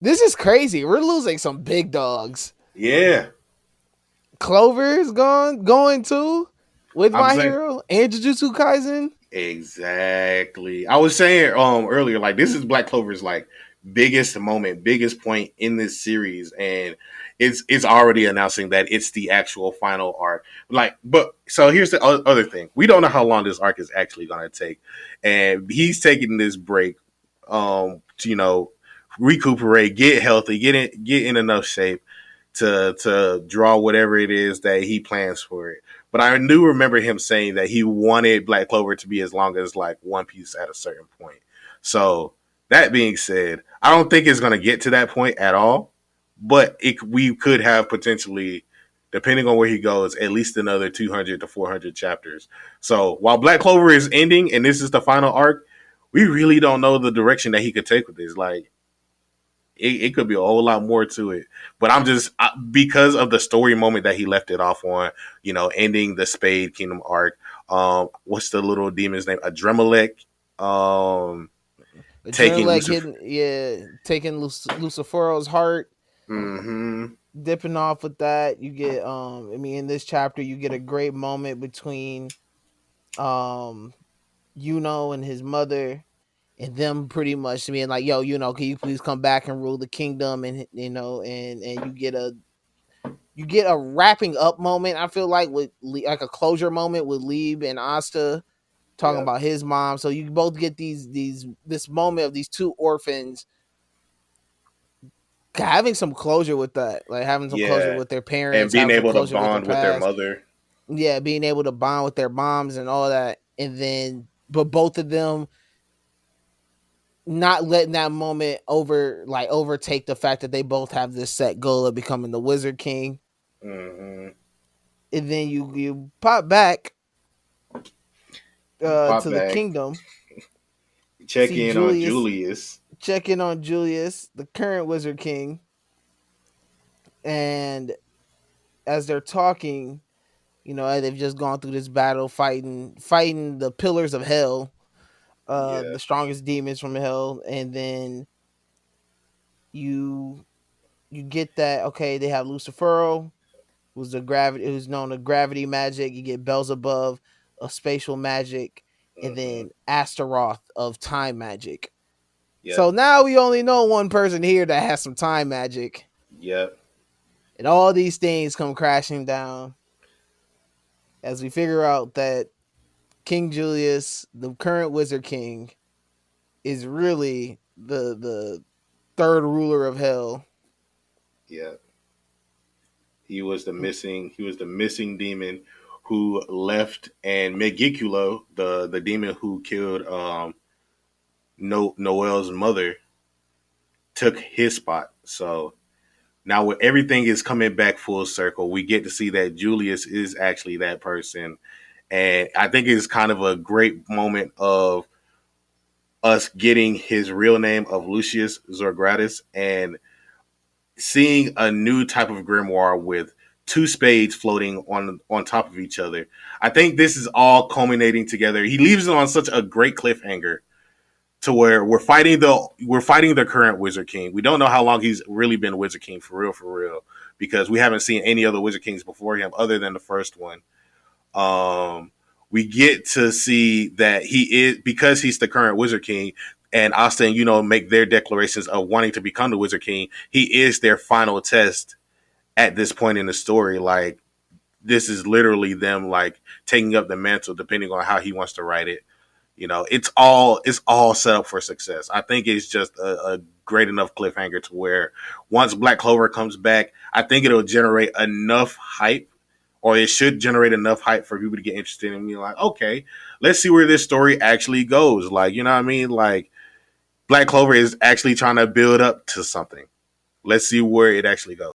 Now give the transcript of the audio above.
This is crazy. We're losing some big dogs. Yeah, Clover's going too with I'm My saying Hero and Jujutsu Kaisen. exactly. I was saying earlier, like this is Black Clover's like biggest moment, biggest point in this series, and it's already announcing that it's the actual final arc. Like, but so here's the other thing: we don't know how long this arc is actually going to take, and he's taking this break, to, recuperate, get healthy, get in enough shape to draw whatever it is that he plans for it. But I do remember him saying that he wanted Black Clover to be as long as like One Piece at a certain point. So that being said, I don't think it's going to get to that point at all. But we could have potentially, depending on where he goes, at least another 200 to 400 chapters. So while Black Clover is ending and this is the final arc, we really don't know the direction that he could take with this. Like it could be a whole lot more to it. But because of the story moment that he left it off on, ending the Spade Kingdom arc. What's the little demon's name? Adremalek. Um, Adrenaline taking like Lucifer. hitting, taking Lucifero's heart, Mm-hmm. dipping off with that. You get, I mean, in this chapter, you get a great moment between, um, and his mother, and them pretty much being like, "Yo, can you please come back and rule the kingdom?" And and you get a wrapping up moment. I feel like with like a closure moment with Lieb and Asta talking Yep. about his mom. So you both get this moment of these two orphans having some closure with that, like having some closure Yeah. with their And parents, being having some able to closure with their bond with their past. mother. Yeah, being able to bond with their moms and all that, and then but both of them not letting that moment overtake the fact that they both have this set goal of becoming the Wizard King. Mm-hmm. And then you pop back Pop to the back. kingdom, Check see in on Julius, Julius. check in on Julius, the current Wizard King, and as they're talking, they've just gone through this battle fighting the pillars of hell, Yeah. the strongest demons from hell, and then you you get that, okay, they have Lucifero, who's known to gravity magic. You get Beelzebub of spatial magic, and Mm-hmm. then Astaroth of time magic. So Yep. now we only know one person here that has some time magic, Yep. and all these things come crashing down as we figure out that King Julius, the current Wizard King, is really the third ruler of hell. Yep. He was the missing demon who left, and Megicula, the demon who killed Noel's mother, took his spot. So now when everything is coming back full circle, we get to see that Julius is actually that person. And I think it's kind of a great moment of us getting his real name of Lucius Zorgratis and seeing a new type of grimoire with two spades floating on top of each other. I think this is all culminating together. He leaves it on such a great cliffhanger to where we're fighting the current Wizard King. We don't know how long he's really been Wizard King for real, because we haven't seen any other Wizard Kings before him other than the first one. Um, we get to see that he is, because he's the current Wizard King, and Asta, make their declarations of wanting to become the Wizard King. He is their final test at this point in the story. Like this is literally them like taking up the mantle, depending on how he wants to write it. It's all set up for success. I think it's just a great enough cliffhanger to where once Black Clover comes back, I think it'll generate enough hype, or it should generate enough hype for people to get interested in being like, okay, let's see where this story actually goes. Like, you know what I mean? Like Black Clover is actually trying to build up to something. Let's see where it actually goes.